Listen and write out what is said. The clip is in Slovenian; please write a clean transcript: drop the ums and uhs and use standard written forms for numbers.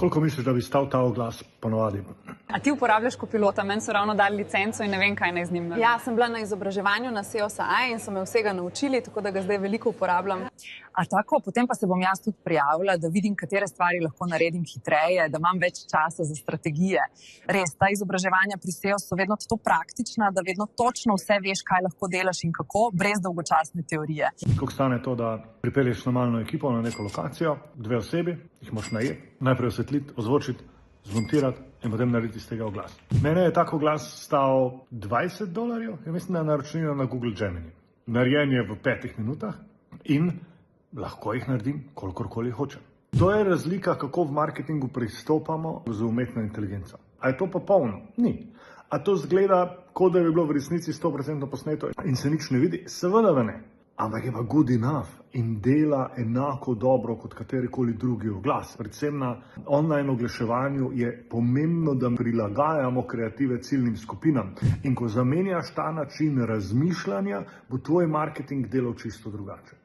Koliko misliš, da bi stal ta oglas ponovadi? A ti uporabljaš Copilota? Meni so ravno dali licenco in ne vem, kaj naj z njim naredim. Ja, sem bila na izobraževanju na SEO.ai in so me vsega naučili, tako da ga zdaj veliko uporabljam. A tako, potem pa se bom jaz tudi prijavila, da vidim, katere stvari lahko naredim hitreje, da imam več časa za strategije. Res, ta izobraževanja pri SEO so vedno tako praktična, da vedno točno vse veš, kaj lahko delaš in kako, brez dolgočasne teorije. Koliko stane to, da pripelješ normalno ekipo na neko lokacijo, 2 osebi, jih moš najeti, najprej osvetliti, ozvočiti, zmontirati in potem narediti iz tega oglas. Mene je tak oglas stal $20, ja mislim, da je naročnina na Google Gemini. Narejen je v 5 minutah in lahko jih naredim, kolikorkoli hočem. To je razlika, kako v marketingu pristopamo z umetno inteligenco. A je to popolno? Ni. A to zgleda, kot da bi bilo v resnici 100% posneto in se nič ne vidi? Seveda da ne. Ampak je pa good enough in dela enako dobro kot katerikoli drugi oglas. Predvsem na online oglaševanju je pomembno, da prilagajamo kreative ciljnim skupinam. In ko zamenjaš ta način razmišljanja, bo tvoj marketing delal čisto drugače.